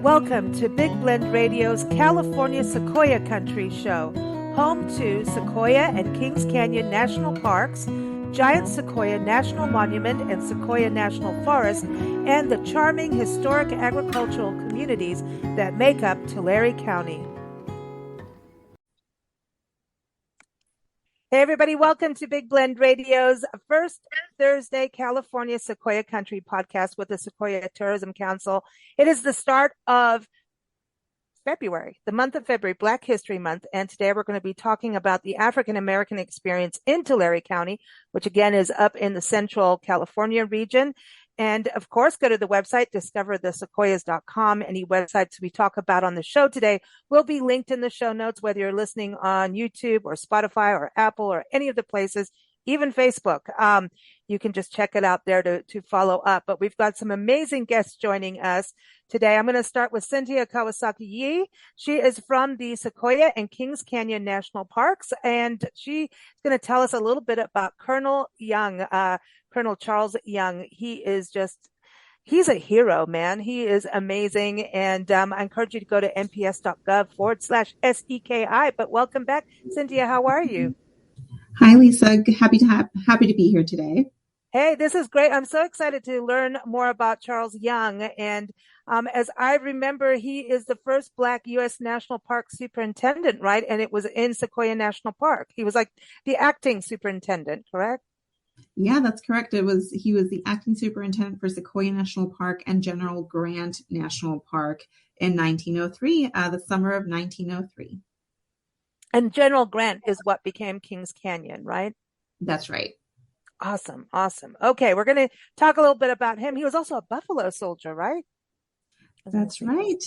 Welcome to Big Blend Radio's California Sequoia Country Show, home to Sequoia and Kings Canyon National Parks, Giant Sequoia National Monument and Sequoia National Forest, and the charming historic agricultural communities that make up Tulare County. Hey, everybody, welcome to Big Blend Radio's first Thursday California Sequoia Country podcast with the Sequoia Tourism Council. It is the start of February, the month of February, Black History Month, and today we're going to be talking about the African American experience in Tulare County, which again is up in the Central California region. And of course, go to the website, discoverthesequoias.com. Any websites we talk about on the show today will be linked in the show notes, whether you're listening on YouTube or Spotify or Apple or any of the places, even Facebook. You can just check it out there to follow up. But we've got some amazing guests joining us today. I'm going to start with Cynthia Kawasaki Yee. She is from the Sequoia and Kings Canyon National Parks, and she's going to tell us a little bit about Colonel Young, Colonel Charles Young. He's a hero, man. He is amazing. And I encourage you to go to nps.gov/SEKI. But welcome back, Cynthia. How are you? Hi, Lisa. Happy to be here today. Hey, this is great. I'm so excited to learn more about Charles Young. And as I remember, he is the first Black U.S. National Park superintendent, right? And it was in Sequoia National Park. He was like the acting superintendent, correct? Yeah, that's correct. He was the acting superintendent for Sequoia National Park and General Grant National Park in 1903, the summer of 1903. And General Grant is what became Kings Canyon, right? That's right. Awesome. Okay, we're going to talk a little bit about him. He was also a Buffalo Soldier, right? That's right.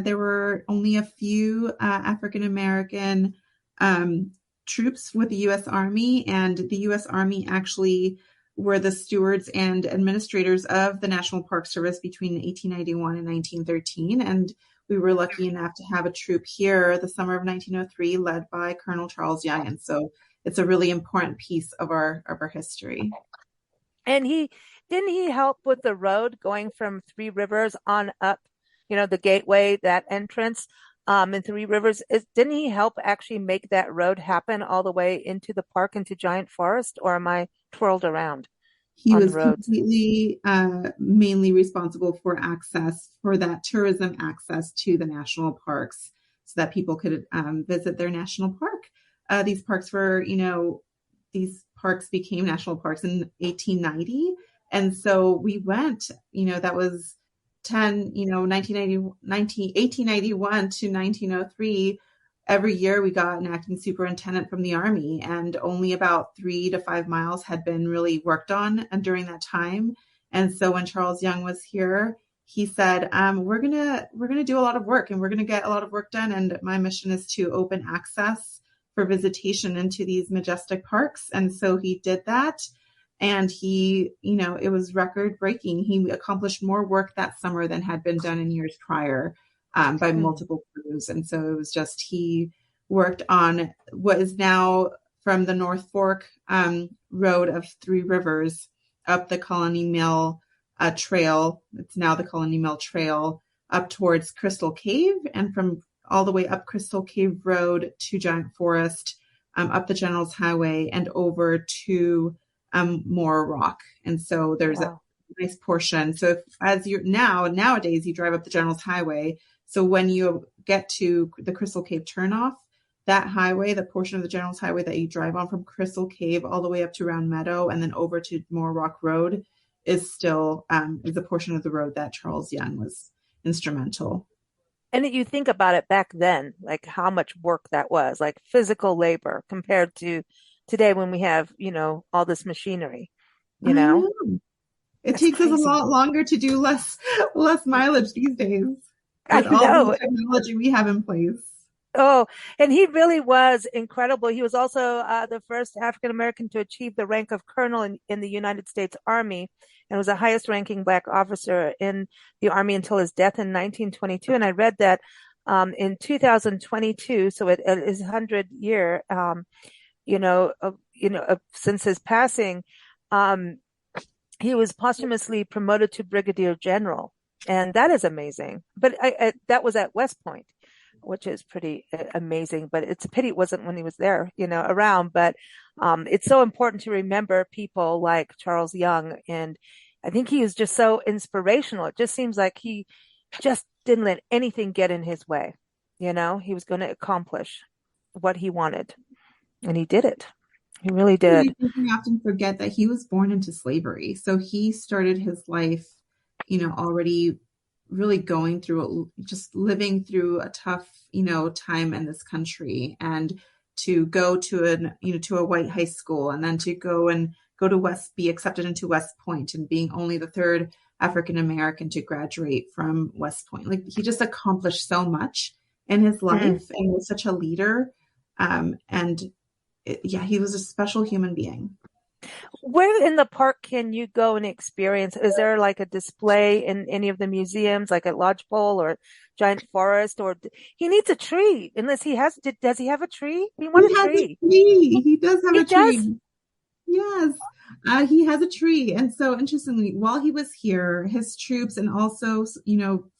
There were only a few African American troops with the U.S. Army, and the U.S. Army actually were the stewards and administrators of the National Park Service between 1891 and 1913. And we were lucky enough to have a troop here the summer of 1903 led by Colonel Charles Young. And so it's a really important piece of our history. And didn't he help with the road going from Three Rivers on up, the gateway, that entrance in Three Rivers? Didn't he help actually make that road happen all the way into the park, into Giant Forest, or am I twirled around? He was completely mainly responsible for that tourism access to the national parks so that people could visit their national park. These parks became national parks in 1890. And so we went, that was 1891 to 1903. Every year we got an acting superintendent from the Army, and only about 3 to 5 miles had been really worked on during that time. And so when Charles Young was here, he said, we're gonna do a lot of work, and we're gonna get a lot of work done. And my mission is to open access for visitation into these majestic parks. And so he did that. And it was record breaking. He accomplished more work that summer than had been done in years prior. By multiple crews. And so it was just, he worked on what is now from the North Fork road of Three Rivers up the Colony Mill Trail. It's now the Colony Mill Trail up towards Crystal Cave, and from all the way up Crystal Cave Road to Giant Forest, up the General's Highway and over to Moore Rock. And so there's a nice portion. So nowadays you drive up the General's Highway. So when you get to the Crystal Cave turnoff, that highway, the portion of the General's Highway that you drive on from Crystal Cave all the way up to Round Meadow and then over to Moore Rock Road is still is a portion of the road that Charles Young was instrumental. And you think about it back then, like how much work that was, like physical labor compared to today when we have, all this machinery, It takes us a lot longer to do less mileage these days. With all the technology we have in place. Oh, and he really was incredible. He was also the first African American to achieve the rank of colonel in the United States Army, and was the highest ranking Black officer in the Army until his death in 1922. And I read that in 2022, so it is 100 year, since his passing, he was posthumously promoted to brigadier general. And that is amazing. But that was at West Point, which is pretty amazing. But it's a pity it wasn't when he was there, around. But it's so important to remember people like Charles Young. And I think he is just so inspirational. It just seems like he just didn't let anything get in his way. He was going to accomplish what he wanted, and he did it. He really I did. think we often forget that he was born into slavery. So he started his life, already really going through, just living through a tough, time in this country. And to go to a white high school, and then to go to be accepted into West Point, and being only the third African American to graduate from West Point. Like, he just accomplished so much in his Mm. life and was such a leader. And yeah, he was a special human being. Where in the park can you go and experience? Is there like a display in any of the museums, like at Lodgepole or Giant Forest? Or he needs a tree, unless he has. Does he have a tree? We want He a has a tree. tree. He does have He a does. tree. Yes, he has a tree. And so, interestingly, while he was here, his troops and also,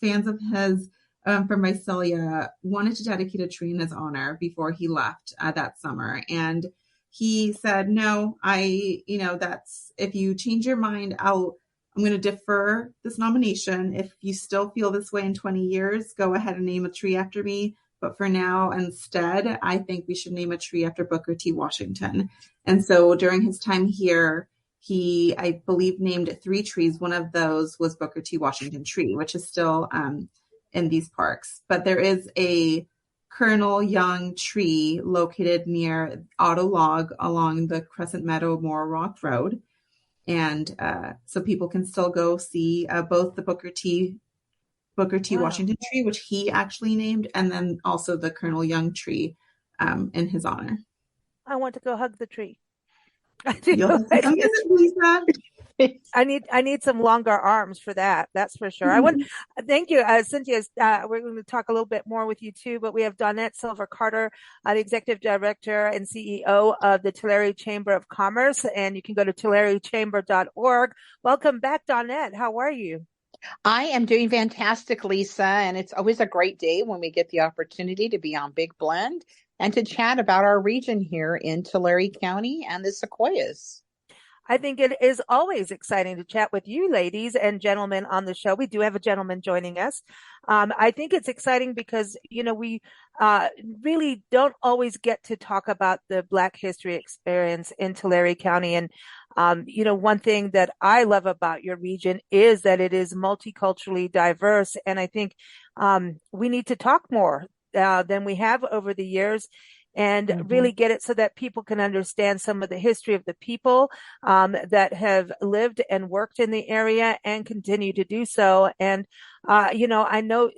fans of his from Visalia wanted to dedicate a tree in his honor before he left that summer. And he said, no, that's, if you change your mind, I'm going to defer this nomination. If you still feel this way in 20 years, go ahead and name a tree after me. But for now, instead, I think we should name a tree after Booker T. Washington. And so during his time here, he, I believe, named 3 trees. One of those was Booker T. Washington tree, which is still in these parks. But there is a Colonel Young tree located near Auto Log along the Crescent Meadow Moore Rock Road. And so people can still go see both the Booker T. Wow. Washington tree, which he actually named, and then also the Colonel Young tree in his honor. I want to go hug the tree. I do. You'll have to I come do. visit, Lisa. I need some longer arms for that. That's for sure. I want. Thank you, Cynthia. We're going to talk a little bit more with you too, but we have Donette Silver Carter, the executive director and CEO of the Tulare Chamber of Commerce, and you can go to tularechamber.org. Welcome back, Donette. How are you? I am doing fantastic, Lisa, and it's always a great day when we get the opportunity to be on Big Blend and to chat about our region here in Tulare County and the Sequoias. I think it is always exciting to chat with you, ladies and gentlemen, on the show. We do have a gentleman joining us. I think it's exciting because, we really don't always get to talk about the Black history experience in Tulare County. And, one thing that I love about your region is that it is multiculturally diverse. And I think we need to talk more than we have over the years, and Mm-hmm. really get it so that people can understand some of the history of the people that have lived and worked in the area and continue to do so. And, I know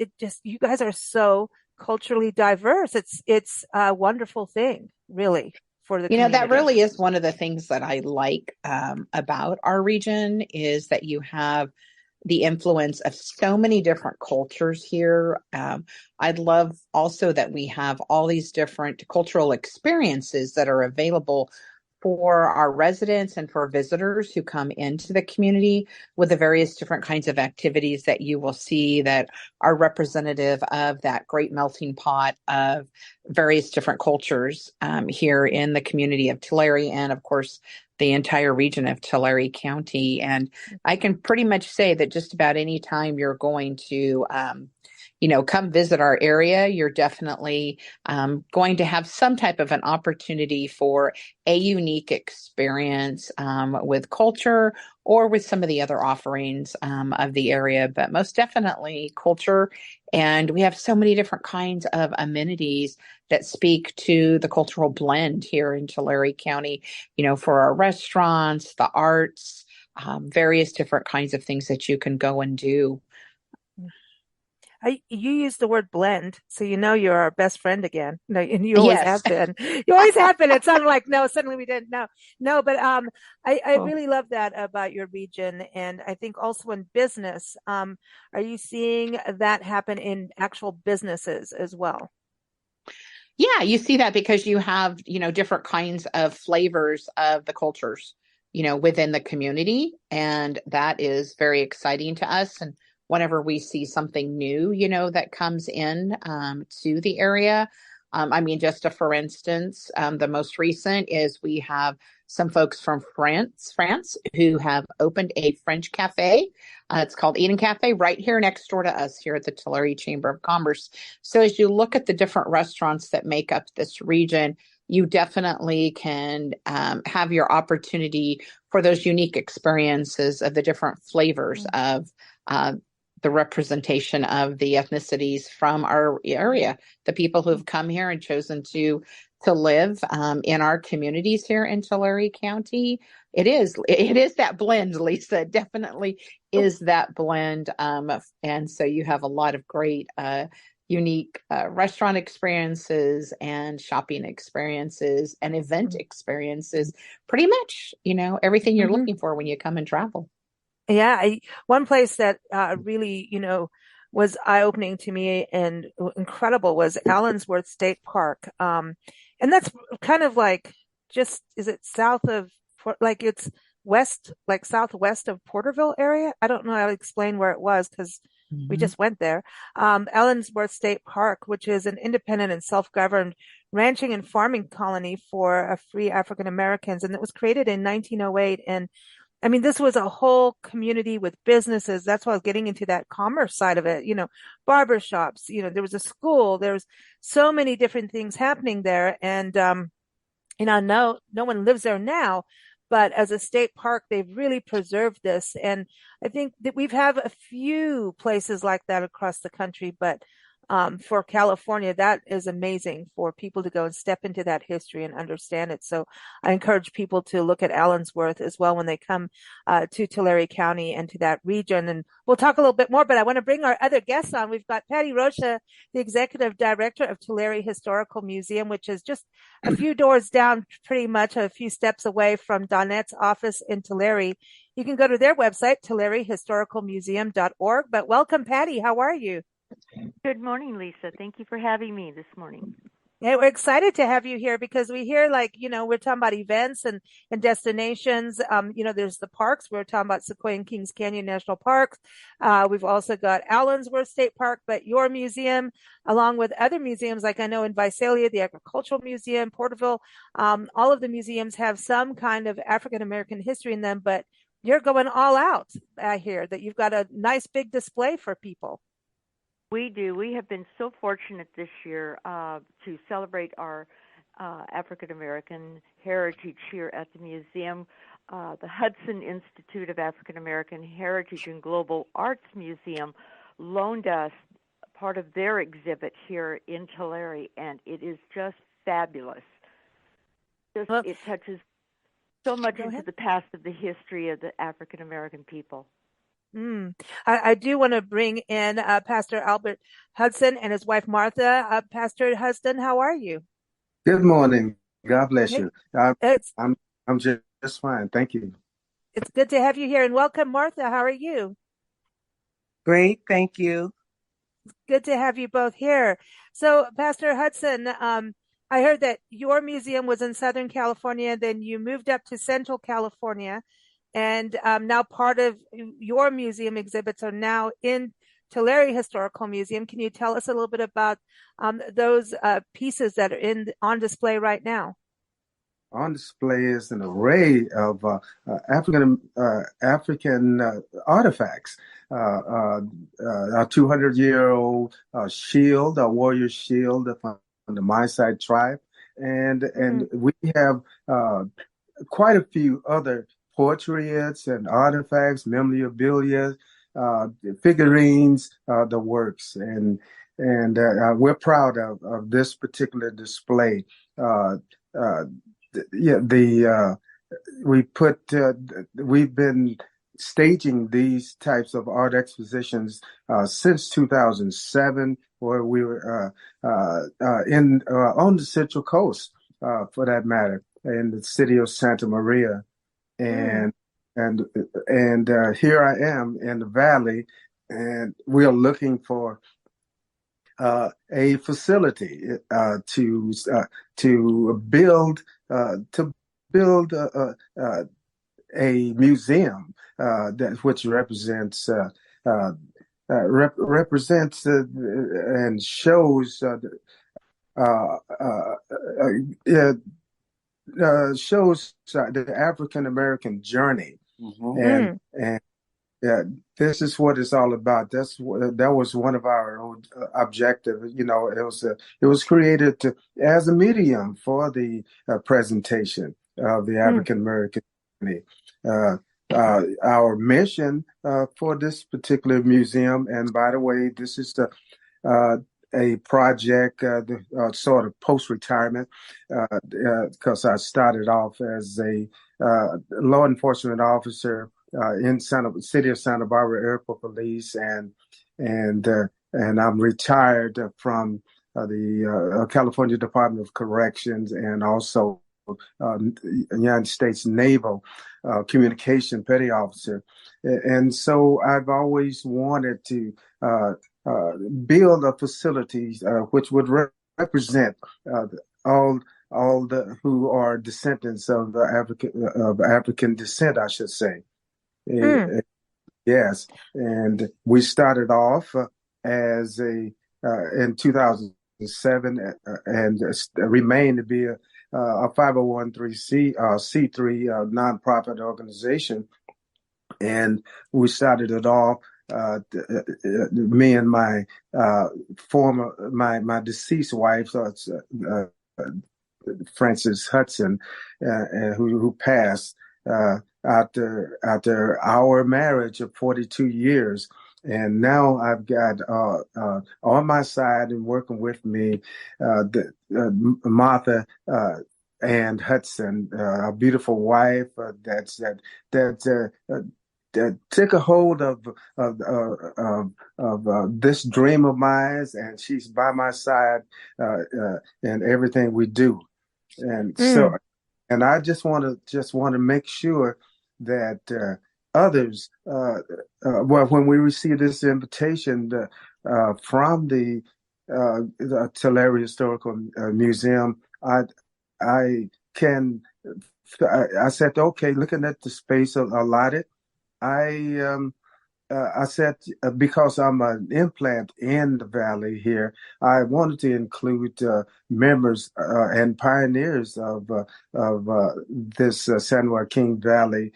you guys are so culturally diverse. It's a wonderful thing, really, for the That community. really is one of the things that I like about our region is that you have the influence of so many different cultures here. I'd love also that we have all these different cultural experiences that are available for our residents and for visitors who come into the community, with the various different kinds of activities that you will see that are representative of that great melting pot of various different cultures here in the community of Tulare, and of course the entire region of Tulare County. And I can pretty much say that just about any time you're going to come visit our area, you're definitely going to have some type of an opportunity for a unique experience with culture or with some of the other offerings of the area, but most definitely culture. And we have so many different kinds of amenities that speak to the cultural blend here in Tulare County, for our restaurants, the arts, various different kinds of things that you can go and do. You use the word blend, so you're our best friend again. No, and you always Yes. have been. You always have been. It sounded like no, suddenly we didn't. No, no, but I Well, really love that about your region, and I think also in business. Are you seeing that happen in actual businesses as well? yeah, you see that because you have, different kinds of flavors of the cultures, within the community. And that is very exciting to us. And whenever we see something new, that comes in to the area. I mean, for instance, the most recent is we have some folks from France who have opened a French cafe. It's called Eden Cafe right here next door to us here at the Tulare Chamber of Commerce. So as you look at the different restaurants that make up this region, you definitely can have your opportunity for those unique experiences of the different flavors of the representation of the ethnicities from our area, the people who've come here and chosen to live in our communities here in Tulare County. It is that blend, Lisa. It definitely is that blend. And so you have a lot of great unique restaurant experiences and shopping experiences and event experiences. Pretty much, everything you're looking for when you come and travel. Yeah, one place that really, was eye-opening to me and incredible was Allensworth State Park. And that's kind of like is it south of, like it's west, like southwest of Porterville area? I don't know how to explain where it was because we just went there. Allensworth State Park, which is an independent and self-governed ranching and farming colony for free African Americans. And it was created in 1908. And I mean, this was a whole community with businesses. That's why I was getting into that commerce side of it, barber shops, there was a school, there was so many different things happening there. And, no one lives there now, but as a state park, they've really preserved this. And I think that we've have a few places like that across the country, but for California, that is amazing for people to go and step into that history and understand it. So I encourage people to look at Allensworth as well when they come to Tulare County and to that region. And we'll talk a little bit more, but I want to bring our other guests on. We've got Patty Rocha, the Executive Director of Tulare Historical Museum, which is just a few doors down, pretty much a few steps away from Donette's office in Tulare. You can go to their website, tularehistoricalmuseum.org. But welcome, Patty. How are you? Good morning, Lisa. Thank you for having me this morning. Yeah, we're excited to have you here because we hear we're talking about events and destinations. There's the parks. We're talking about Sequoia and Kings Canyon National Parks. We've also got Allensworth State Park, but your museum, along with other museums, like I know in Visalia, the Agricultural Museum, Porterville, all of the museums have some kind of African American history in them, but you're going all out. I hear that you've got a nice big display for people. We do. We have been so fortunate this year to celebrate our African American heritage here at the museum. The Hudson Institute of African American Heritage and Global Arts Museum loaned us part of their exhibit here in Tulare, and it is just fabulous. It touches so much into the past of the history of the African American people. I do want to bring in Pastor Albert Hudson and his wife Martha. Pastor Hudson, how are you? Good morning. God bless you. I'm just fine. Thank you. It's good to have you here, and welcome, Martha. How are you? Great, thank you. It's good to have you both here. So, Pastor Hudson, I heard that your museum was in Southern California, then you moved up to Central California. And now part of your museum exhibits are now in Tulare Historical Museum. Can you tell us a little bit about those pieces that are on display right now? On display is an array of African artifacts. A 200-year-old shield, a warrior shield from the Maasai tribe, and we have quite a few other portraits and artifacts, memorabilia, figurines, the works, and we're proud of this particular display. We've been staging these types of art expositions since 2007, where we were on the Central Coast, for that matter, in the city of Santa Maria. And here I am in the valley, and we are looking for a facility to build a museum which represents represents and shows uh, uh, uh, shows the African American journey, and yeah, this is what it's all about. That was one of our objectives. It was created as a medium for the presentation of the African American journey. Our mission for this particular museum, and by the way, this is uh, a project, sort of post-retirement, because I started off as a law enforcement officer in city of Santa Barbara Airport Police, and I'm retired from the California Department of Corrections, and also United States Naval Communication Petty Officer. And so I've always wanted to uh, build a facility which would represent all the who are descendants of African descent, I should say. Yes, and we started off as in 2007 and remained to be a 501c C3 nonprofit organization, and we started it off. Me and my my deceased wife, Frances Hudson, who passed after our marriage of 42 years. And now I've got on my side and working with me, Martha and Hudson, a beautiful wife that took a hold of this dream of mine, and she's by my side in everything we do. And so, and I just want to make sure that others, well, when we receive this invitation from the Tulare Historical Museum, I can. I said, okay, looking at the space allotted, I said, because I'm an implant in the valley here, I wanted to include members and pioneers of this San Joaquin Valley.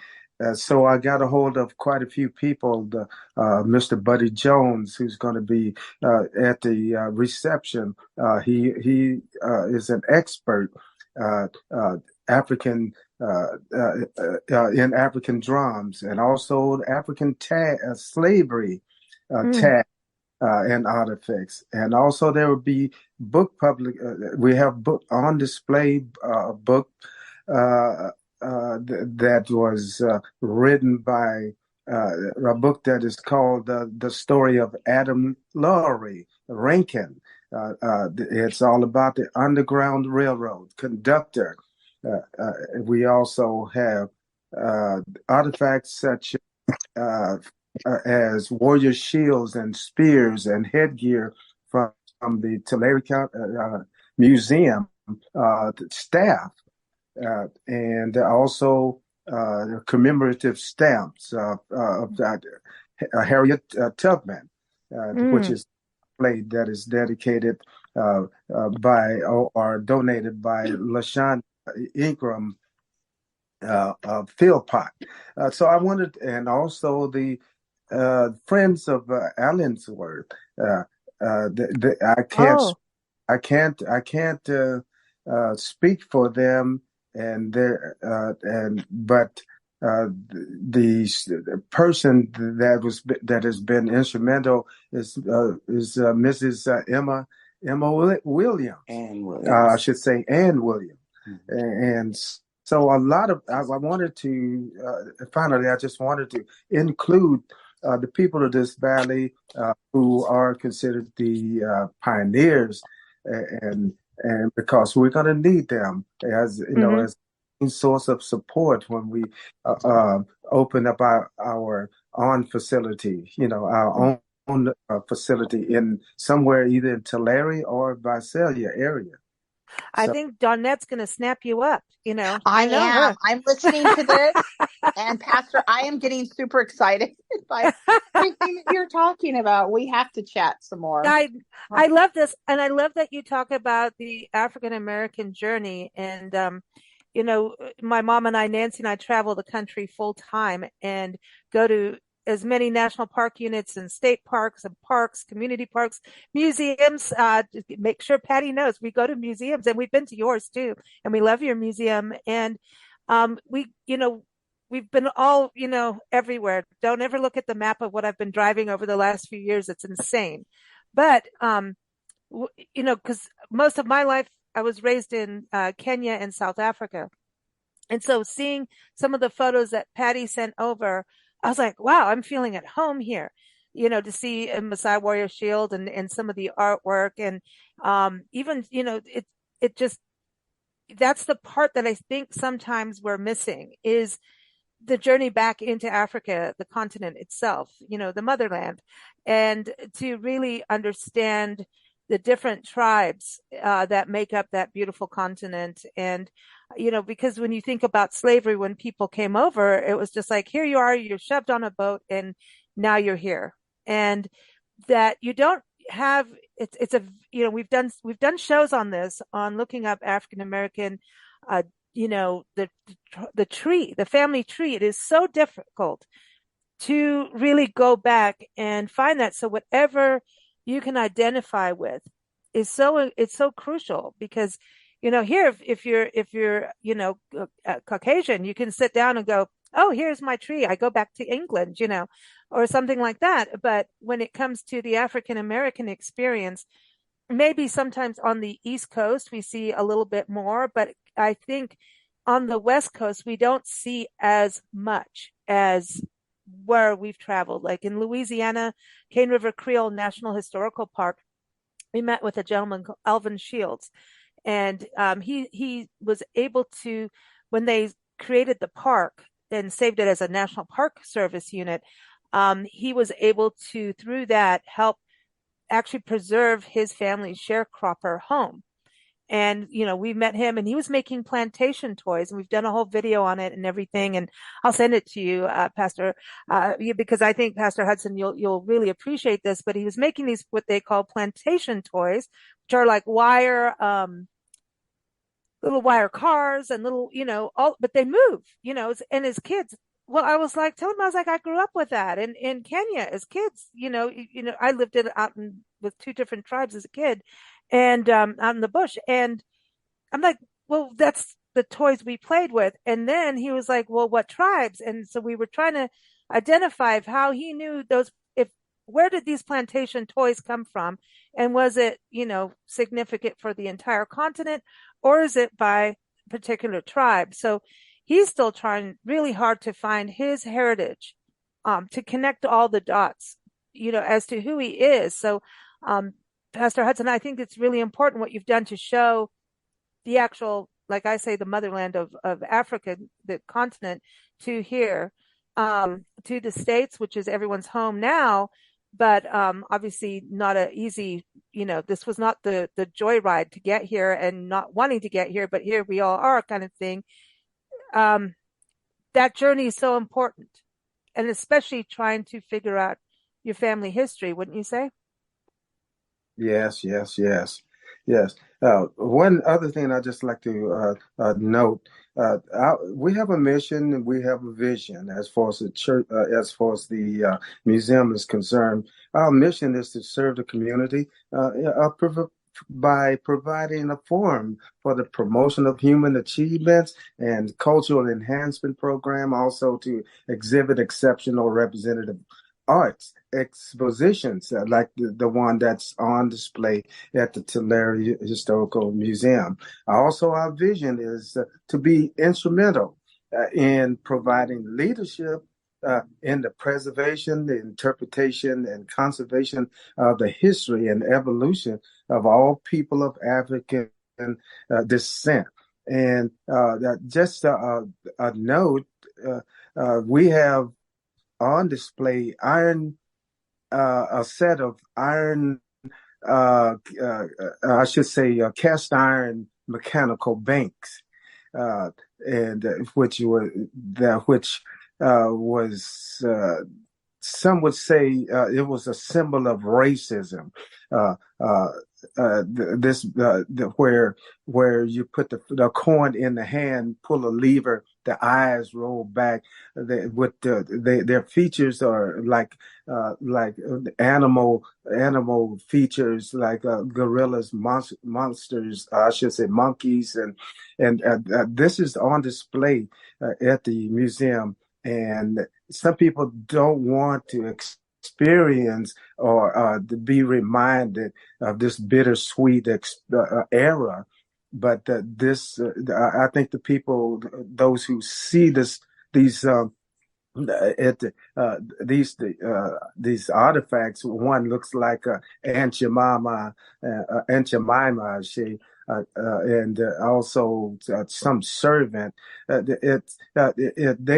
So I got a hold of quite a few people. Mr. Buddy Jones, who's going to be at the reception. He is an expert. African in African drums, and also African slavery tag and artifacts. And also there will be we have book on display, book that was written by a book that is called The Story of Adam Laurie Rankin. It's all about the Underground Railroad conductor. We also have artifacts such as warrior shields and spears and headgear from the Tulare Museum staff, and also commemorative stamps of Harriet Tubman, which is a plate that is dedicated by or donated by LaShawn Ingram Philpott. So I wanted, and also the Friends of Allensworth. I can't speak for them, and but the person that has been instrumental is Mrs. Emma Williams. Ann Williams. I should say Ann Williams. And so a lot of I wanted to finally I just wanted to include the people of this valley who are considered the pioneers, and because we're going to need them as you know as a source of support when we open up our own facility, our own facility in somewhere either in Tulare or Visalia area. I So think Donette's going to snap you up. I I know am. her. I'm listening to this. And Pastor, I am getting super excited by everything that you're talking about. We have to chat some more. I I love this, and I love that you talk about the African American journey. And my mom and I, Nancy and I, travel the country full time and go to as many national park units and state parks and parks, community parks, museums. To make sure Patty knows, we go to museums, and we've been to yours too, and we love your museum. And we've been all, everywhere. Don't ever look at the map of what I've been driving over the last few years. It's insane. But, because most of my life I was raised in Kenya and South Africa. And so seeing some of the photos that Patty sent over, I was like, wow, I'm feeling at home here. To see a Maasai warrior shield and some of the artwork and even, it just, that's the part that I think sometimes we're missing is the journey back into Africa, the continent itself, the motherland, and to really understand the different tribes that make up that beautiful continent. And, because when you think about slavery, when people came over, it was just like, here you are, you're shoved on a boat and now you're here. And that you don't have, it's a, we've done shows on this, on looking up African American the tree, the family tree. It is so difficult to really go back and find that. So whatever you can identify with it's so crucial because here if you're Caucasian, you can sit down and go, oh, here's my tree, I go back to England, or something like that. But when it comes to the African American experience, maybe sometimes on the East Coast we see a little bit more, but I think on the West Coast we don't see as much as where we've traveled. Like in Louisiana, Cane River Creole National Historical Park, we met with a gentleman called Alvin Shields, and he was able to, when they created the park and saved it as a National Park Service unit, he was able to, through that, help actually preserve his family's sharecropper home. And, we met him and he was making plantation toys, and we've done a whole video on it and everything. And I'll send it to you, Pastor, because I think Pastor Hudson, you'll really appreciate this. But he was making these, what they call plantation toys, which are like little wire cars and little, but they move, and as kids. Well, I was like, tell him, I was like, I grew up with that in Kenya as kids, I lived with two different tribes as a kid and, out in the bush. And I'm like, well, that's the toys we played with. And then he was like, well, what tribes? And so we were trying to identify how he knew those, where did these plantation toys come from? And was it, significant for the entire continent, or is it by particular tribe? So he's still trying really hard to find his heritage, to connect all the dots, as to who he is. So, Pastor Hudson, I think it's really important what you've done to show the actual, like I say, the motherland of Africa, the continent, to here, to the States, which is everyone's home now. But obviously not a easy, this was not the joyride to get here and not wanting to get here, but here we all are, kind of thing. That journey is so important, and especially trying to figure out your family history, wouldn't you say? yes, yes, yes, yes. One other thing I'd just like to note, we have a mission and we have a vision as far as the church, as far as the museum is concerned. Our mission is to serve the community by providing a forum for the promotion of human achievements and cultural enhancement program, also to exhibit exceptional representative arts expositions like the one that's on display at the Tulare Historical Museum. Also, our vision is to be instrumental in providing leadership in the preservation, the interpretation, and conservation of the history and evolution of all people of African descent. And just a note, we have on display a set of iron, I should say, cast iron mechanical banks, and which was some would say it was a symbol of racism. Uh, uh, where you put the coin in the hand, pull a lever, the eyes roll back. Their features are like animal features, like gorillas, monsters, I should say monkeys, and this is on display at the museum. And some people don't want to experience or to be reminded of this bittersweet era. But I think the people, those who see these it these artifacts. One looks like Aunt Jemima, and also some servant. They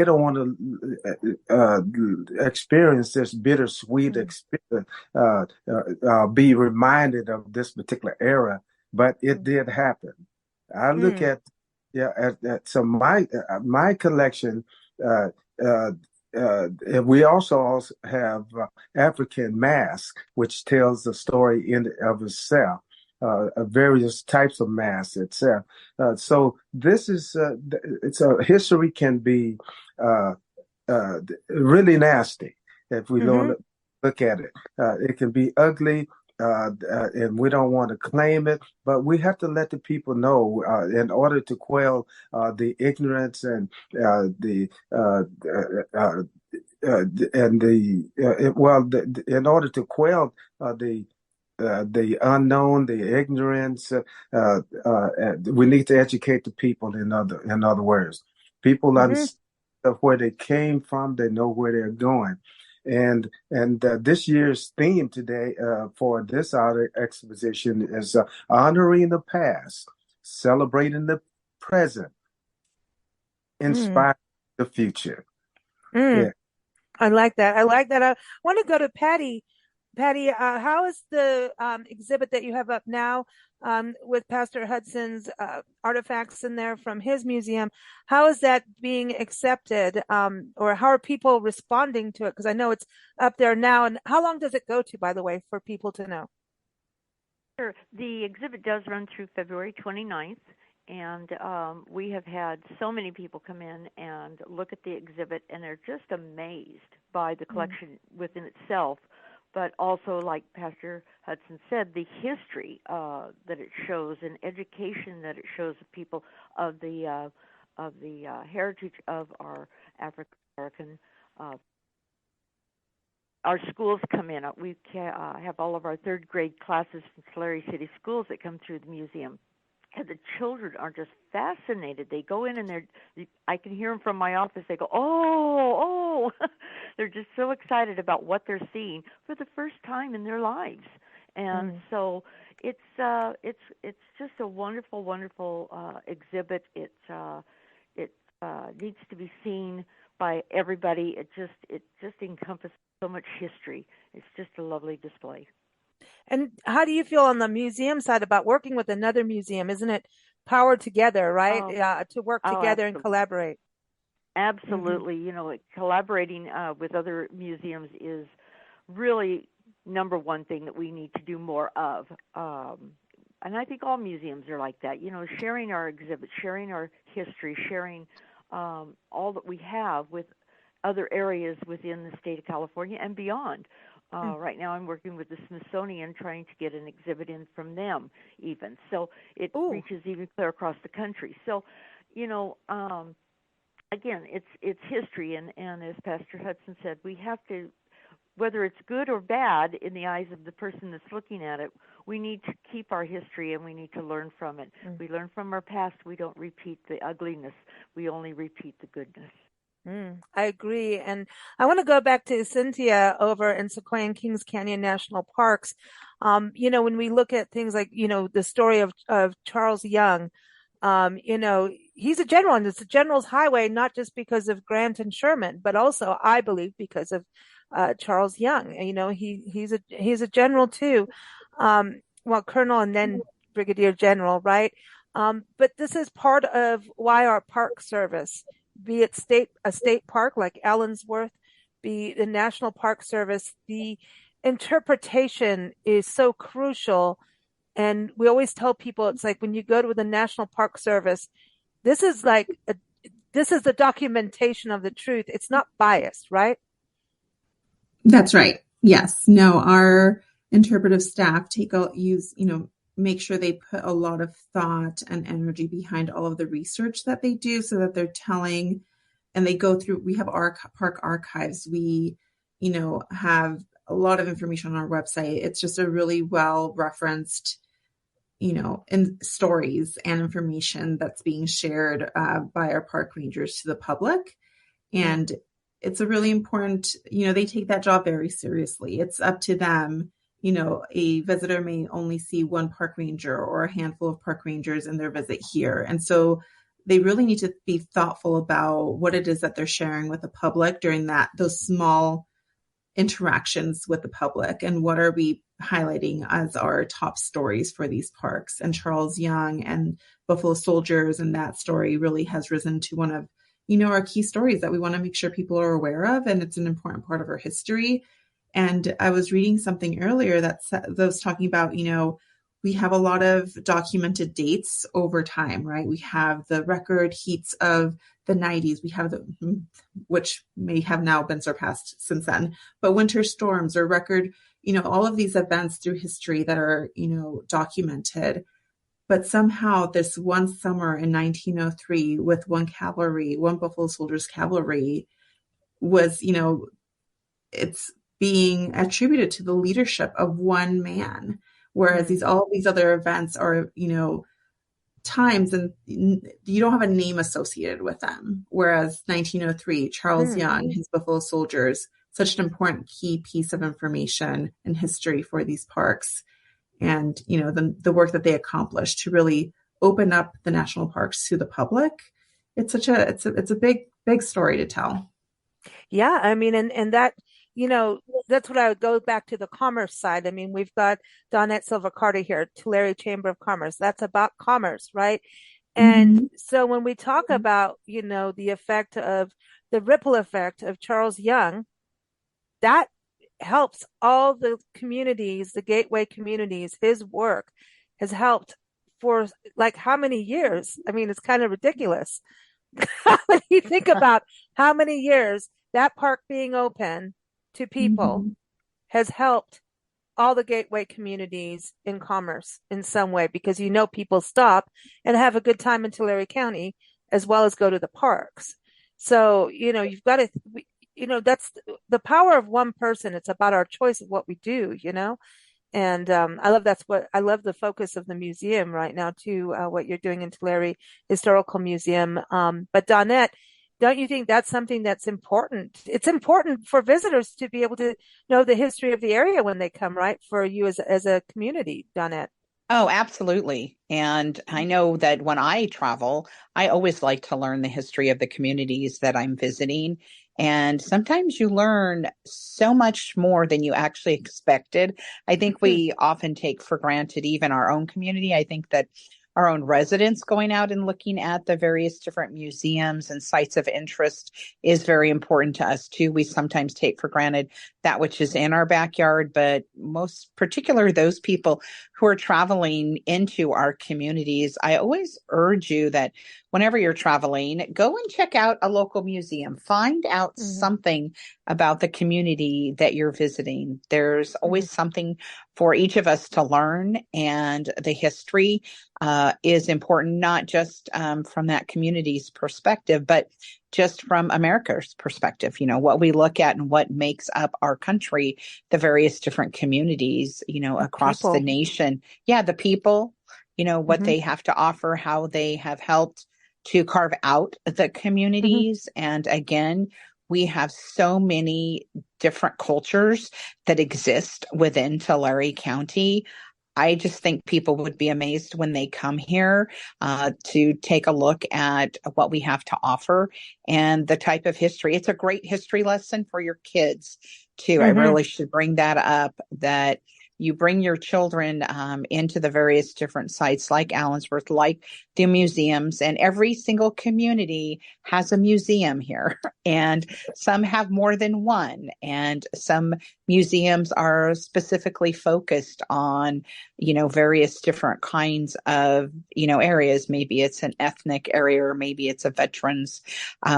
don't want to experience this bittersweet experience. Be reminded of this particular era, but it did happen. I look at yeah so my collection. Uh, uh, we also have African mask, which tells the story in of itself, various types of masks itself. So this is it's a history can be uh, really nasty if we don't look at it. It can be ugly. And we don't want to claim it, but we have to let the people know in order to quell the ignorance and the and the in order to quell the unknown, the ignorance, we need to educate the people. In other words, people understand where they came from. They know where they're going. And this year's theme today for this art exposition is honoring the past, celebrating the present, inspiring the future. Yeah. I like that. I like that. I want to go to Patty. Patty, how is the exhibit that you have up now with Pastor Hudson's artifacts in there from his museum? How is that being accepted, or how are people responding to it? Because I know it's up there now. And how long does it go to, by the way, for people to know? Sure. The exhibit does run through February 29th. And we have had so many people come in and look at the exhibit, and they're just amazed by the collection within itself, but also, like Pastor Hudson said, the history that it shows and education that it shows of people of the heritage of our African American. Our schools come in. We have all of our third grade classes from Tulare City Schools that come through the museum. And the children are just fascinated. They go in and I can hear them from my office. They go, oh. They're just so excited about what they're seeing for the first time in their lives. And so it's just a wonderful, wonderful exhibit. It needs to be seen by everybody. It just encompasses so much history. It's just a lovely display. And how do you feel on the museum side about working with another museum? Isn't it power together, right? To work together and collaborate. Absolutely. You know, collaborating with other museums is really number one thing that we need to do more of. And I think all museums are like that. You know, sharing our exhibits, sharing our history, sharing all that we have with other areas within the state of California and beyond. Right now I'm working with the Smithsonian trying to get an exhibit in from them even. So it reaches even clear across the country. So, you know, again, it's history. And as Pastor Hudson said, we have to, whether it's good or bad in the eyes of the person that's looking at it, we need to keep our history and we need to learn from it. We learn from our past. We don't repeat the ugliness. We only repeat the goodness. I agree. And I want to go back to Cynthia over in Sequoia and Kings Canyon National Parks. You know, when we look at things like, you know, the story of Charles Young, you know, he's a general, and it's a general's highway, not just because of Grant and Sherman, but also, I believe, because of Charles Young. You know, he's a general too. Well, colonel and then brigadier general, right? But this is part of why our park service, be it a state park like Allensworth, be the National Park Service, the interpretation is so crucial. And we always tell people it's like when you go to the National Park Service, this is like this is the documentation of the truth. It's not biased, right? That's right. Yes. No, our interpretive staff make sure they put a lot of thought and energy behind all of the research that they do so that they're telling and they go through, we have our park archives. We, have a lot of information on our website. It's just a really well referenced, in stories and information that's being shared by our park rangers to the public. And it's a really important, they take that job very seriously. It's up to them. A visitor may only see one park ranger or a handful of park rangers in their visit here. And so they really need to be thoughtful about what it is that they're sharing with the public during those small interactions with the public, and what are we highlighting as our top stories for these parks. And Charles Young and Buffalo Soldiers, and that story really has risen to one of our key stories that we want to make sure people are aware of, and it's an important part of our history. And I was reading something earlier that was talking about, we have a lot of documented dates over time, right? We have the record heats of the 90s. We have which may have now been surpassed since then, but winter storms or record, all of these events through history that are, documented. But somehow this one summer in 1903 with one Buffalo Soldiers cavalry was, it's being attributed to the leadership of one man. Whereas all of these other events are, times and you don't have a name associated with them. Whereas 1903, Charles Young, his Buffalo Soldiers, such an important key piece of information and history for these parks. And, the work that they accomplished to really open up the national parks to the public. It's a big story to tell. Yeah. I mean, and that, that's what I would go back to the commerce side. I mean, we've got Donette Silva Carter here, Tulare Chamber of Commerce. That's about commerce, right? And so when we talk about, the effect of the ripple effect of Charles Young, that helps all the communities, the gateway communities. His work has helped for like how many years? I mean, it's kind of ridiculous. When you think about how many years that park being open to people has helped all the gateway communities in commerce in some way, because people stop and have a good time in Tulare County as well as go to the parks. So, you've got to, that's the power of one person. It's about our choice of what we do, And I love the focus of the museum right now too, what you're doing in Tulare Historical Museum. But Donette, don't you think that's something that's important? It's important for visitors to be able to know the history of the area when they come, right? For you as a community, Donette. Oh, absolutely. And I know that when I travel, I always like to learn the history of the communities that I'm visiting. And sometimes you learn so much more than you actually expected. I think we often take for granted even our own community. I think that our own residents going out and looking at the various different museums and sites of interest is very important to us too. We sometimes take for granted that which is in our backyard, but most particularly those people who are traveling into our communities, I always urge you that whenever you're traveling, go and check out a local museum. Find out something about the community that you're visiting. There's always something for each of us to learn, and the history is important, not just from that community's perspective, but just from America's perspective, what we look at and what makes up our country, the various different communities, across the nation. Yeah, the people, what they have to offer, how they have helped to carve out the communities. And again, we have so many different cultures that exist within Tulare County. I just think people would be amazed when they come here to take a look at what we have to offer and the type of history. It's a great history lesson for your kids too. I really should bring that up, that you bring your children into the various different sites like Allensworth, like the museums, and every single community has a museum here. And some have more than one. And some museums are specifically focused on, various different kinds of, areas. Maybe it's an ethnic area, or maybe it's a veterans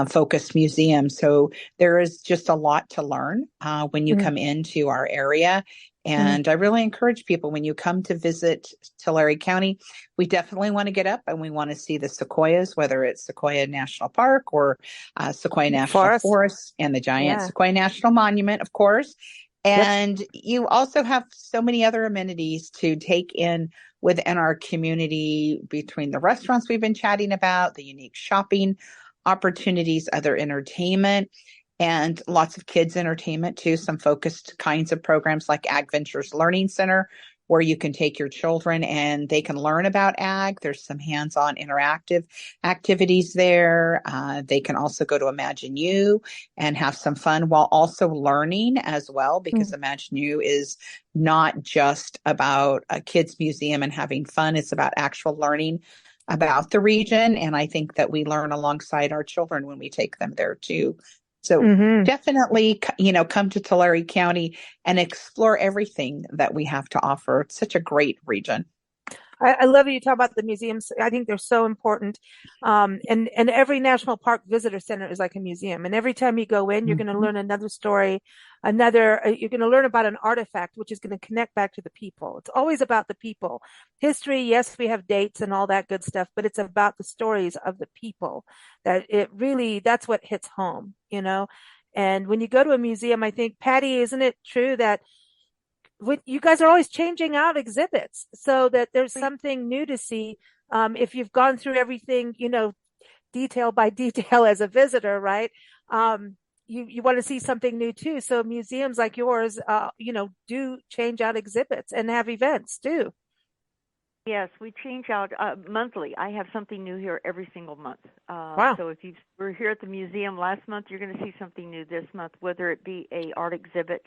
focused museum. So there is just a lot to learn when you come into our area. And I really encourage people, when you come to visit Tulare County, we definitely want to get up and we want to see the sequoias, whether it's Sequoia National Park or Sequoia National Forest and the giant Sequoia National Monument, of course. And you also have so many other amenities to take in within our community, between the restaurants we've been chatting about, the unique shopping opportunities, other entertainment, and lots of kids entertainment too. Some focused kinds of programs like Ag Ventures Learning Center, where you can take your children and they can learn about ag. There's some hands-on interactive activities there. They can also go to Imagine You and have some fun while also learning as well, because Imagine You is not just about a kids museum and having fun. It's about actual learning about the region. And I think that we learn alongside our children when we take them there too. So definitely, come to Tulare County and explore everything that we have to offer. It's such a great region. I love that you talk about the museums. I think they're so important. And every national park visitor center is like a museum. And every time you go in, you're going to learn another story, you're going to learn about an artifact, which is going to connect back to the people. It's always about the people. History, yes, we have dates and all that good stuff, but it's about the stories of the people that's what hits home, And when you go to a museum, I think, Patty, isn't it true that you guys are always changing out exhibits so that there's something new to see? If you've gone through everything, detail by detail as a visitor, right? You want to see something new too. So museums like yours, do change out exhibits and have events too. Yes, we change out monthly. I have something new here every single month. Wow. So if you were here at the museum last month, you're going to see something new this month, whether it be a art exhibit,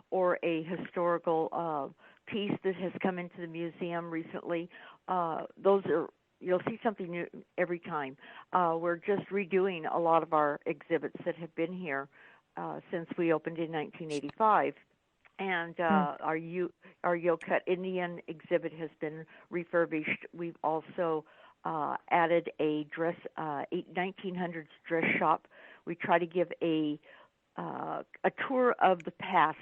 or a historical piece that has come into the museum recently. You'll see something new every time. We're just redoing a lot of our exhibits that have been here since we opened in 1985. And our Yocut Indian exhibit has been refurbished. We've also added a 1900s dress shop. We try to give a tour of the past,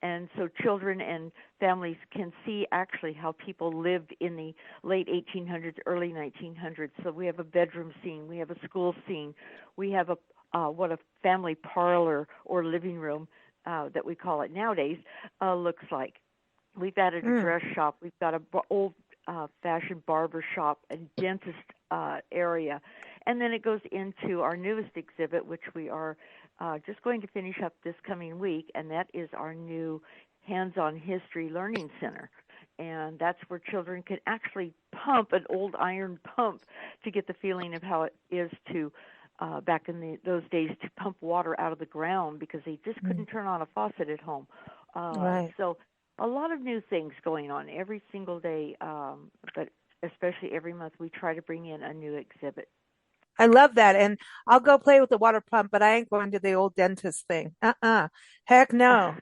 and so children and families can see actually how people lived in the late 1800s, early 1900s. So we have a bedroom scene, we have a school scene, we have what a family parlor or living room that we call it nowadays looks like. We've added a dress shop. We've got a old-fashioned barber shop and dentist area, and then it goes into our newest exhibit, which we are just going to finish up this coming week, and that is our new hands-on history learning center. And that's where children can actually pump an old iron pump to get the feeling of how it is to back in those days to pump water out of the ground, because they just couldn't turn on a faucet at home. Right. So a lot of new things going on every single day, but especially every month we try to bring in a new exhibit. I love that. And I'll go play with the water pump, but I ain't going to the old dentist thing. Heck no.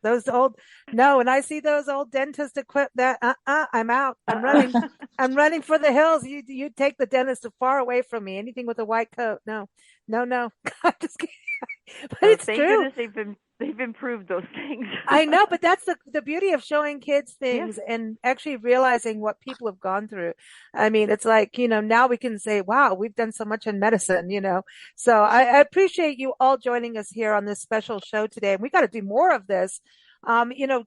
No, when I see those old dentist I'm out. I'm running. I'm running for the hills. You take the dentist far away from me. Anything with a white coat. No. I'm just kidding. But it's thank true. goodness they've improved those things. I know, but that's the beauty of showing kids things and actually realizing what people have gone through. I mean, it's like, now we can say, wow, we've done so much in medicine, So I appreciate you all joining us here on this special show today. And we got to do more of this.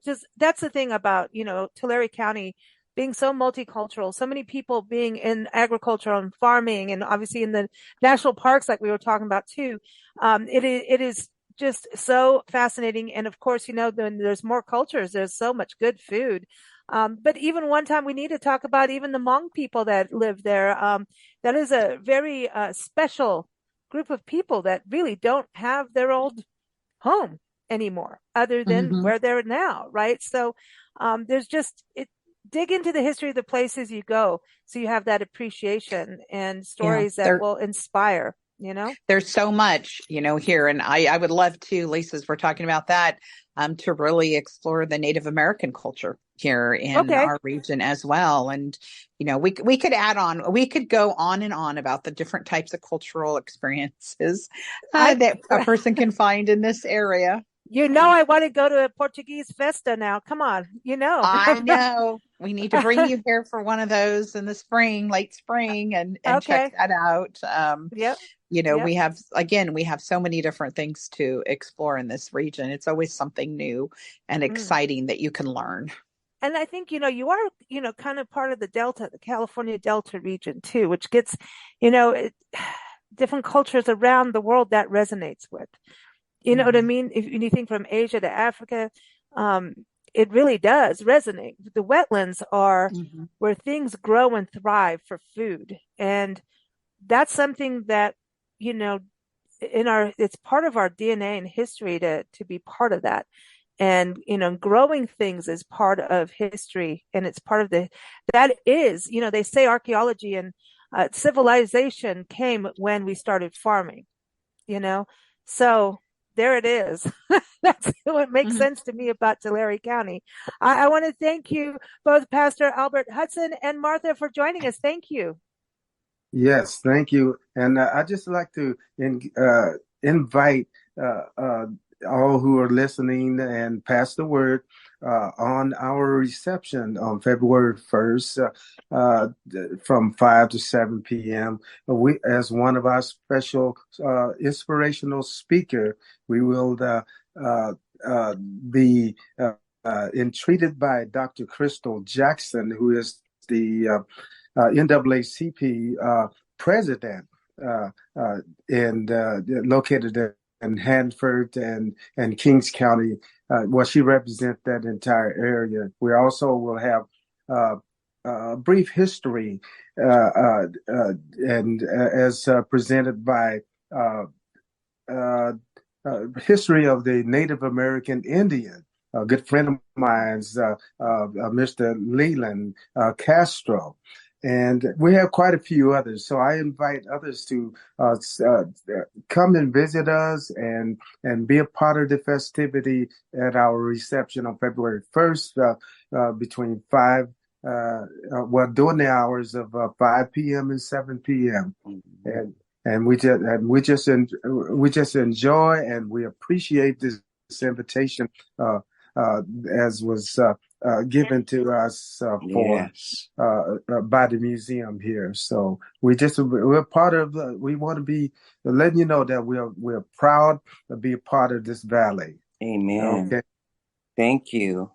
Just that's the thing about, Tulare County being so multicultural, so many people being in agriculture and farming, and obviously in the national parks, like we were talking about too. It is just so fascinating. And of course, then there's more cultures. There's so much good food. But even one time we need to talk about even the Hmong people that live there. That is a very special group of people that really don't have their old home anymore other than where they're now. Right. So There's just dig into the history of the places you go, so you have that appreciation and Yeah, stories that will inspire. there's so much, here. And I would love to, Lisa, as we're talking about that, to really explore the Native American culture here in Okay. our region as well. And, we could we could go on and on about the different types of cultural experiences that a person can find in this area. I want to go to a Portuguese festa now. Come on, I know. We need to bring you here for one of those in the spring, late spring, and Okay. check that out. Yep. We have so many different things to explore in this region. It's always something new and exciting that you can learn. And I think, you are, kind of part of the Delta, the California Delta region too, which gets, different cultures around the world that resonates with. You know what I mean? If you think from Asia to Africa, it really does resonate. The wetlands are where things grow and thrive for food. And that's something that, it's part of our DNA and history to be part of that. And, growing things is part of history, and it's part of that is, they say archaeology and civilization came when we started farming, so there it is. That's what makes sense to me about Tulare County. I want to thank you both, Pastor Albert Hudson and Martha, for joining us. Thank you. Yes, thank you. And I'd just like to invite all who are listening and pass the word on our reception on February 1st from 5 to 7 p.m. We, as one of our special inspirational speaker, we will be entreated by Dr. Crystal Jackson, who is the NAACP president and located in Hanford and Kings County. She represents that entire area. We also will have a brief history and as presented by history of the Native American Indian. A good friend of mine's, Mr. Leland Castro. And we have quite a few others. So I invite others to come and visit us and be a part of the festivity at our reception on February 1st between 5, during the hours of 5 p.m. and 7 p.m. And we just enjoy and we appreciate this invitation as was given to us by the museum here. So we're part of. We want to be letting you know that we're proud to be a part of this valley. Amen. Okay. Thank you.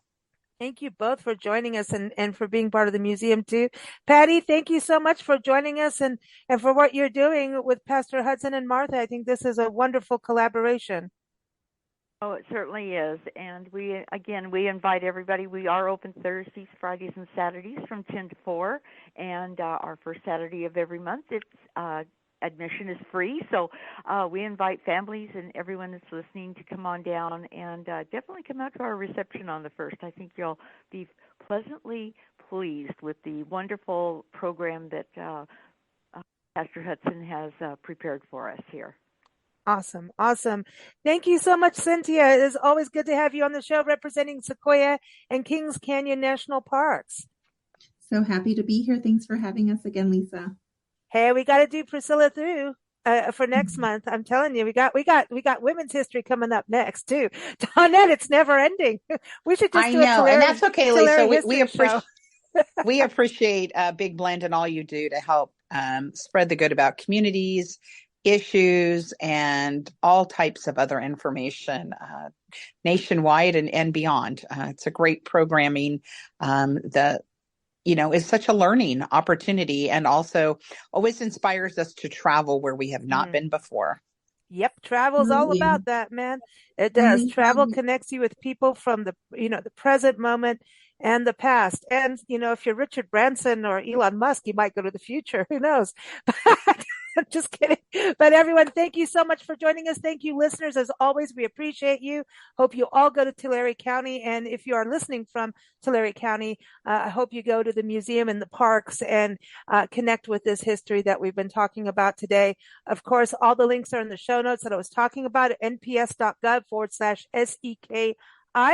Thank you both for joining us and for being part of the museum too. Patty, thank you so much for joining us and for what you're doing with Pastor Hudson and Martha. I think this is a wonderful collaboration. Oh, it certainly is. And we invite everybody. We are open Thursdays, Fridays, and Saturdays from 10 to 4. And our first Saturday of every month, admission is free. So we invite families and everyone that's listening to come on down and definitely come out to our reception on the 1st. I think you'll be pleasantly pleased with the wonderful program that Pastor Hudson has prepared for us here. Awesome. Awesome. Thank you so much, Cynthia. It is always good to have you on the show representing Sequoia and Kings Canyon National Parks. So happy to be here. Thanks for having us again, Lisa. Hey, we got to do Priscilla through for next month. I'm telling you, we got women's history coming up next too. Donette, it's never ending. We should just do a Tulare, and that's okay, Lisa. We appreciate Big Blend and all you do to help spread the good about communities, issues, and all types of other information nationwide and beyond. It's a great programming that is such a learning opportunity and also always inspires us to travel where we have not been before. Yep, travel's all about that, man. It does. Travel connects you with people from the present moment and the past. And if you're Richard Branson or Elon Musk, you might go to the future. Who knows? Just kidding. But everyone, thank you so much for joining us. Thank you, listeners. As always, we appreciate you. Hope you all go to Tulare County. And if you are listening from Tulare County, I hope you go to the museum and the parks and connect with this history that we've been talking about today. Of course, all the links are in the show notes that I was talking about at nps.gov/SEKI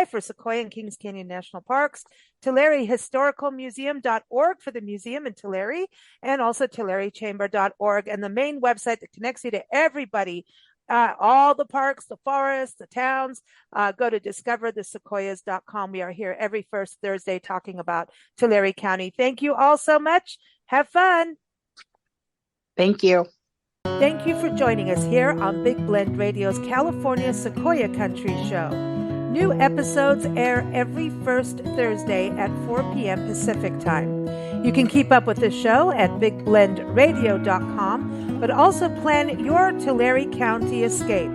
for Sequoia and Kings Canyon National Parks, Tulare Historical Museum.org for the museum in Tulare, and also TulareChamber.org, and the main website that connects you to everybody, all the parks, the forests, the towns. Go to discoverthesequoias.com. We are here every first Thursday talking about Tulare County. Thank you all so much. Have fun. Thank you. Thank you for joining us here on Big Blend Radio's California Sequoia Country Show. New episodes air every first Thursday at 4 p.m. Pacific Time. You can keep up with the show at bigblendradio.com, but also plan your Tulare County escape.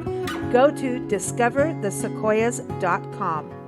Go to discoverthesequoias.com.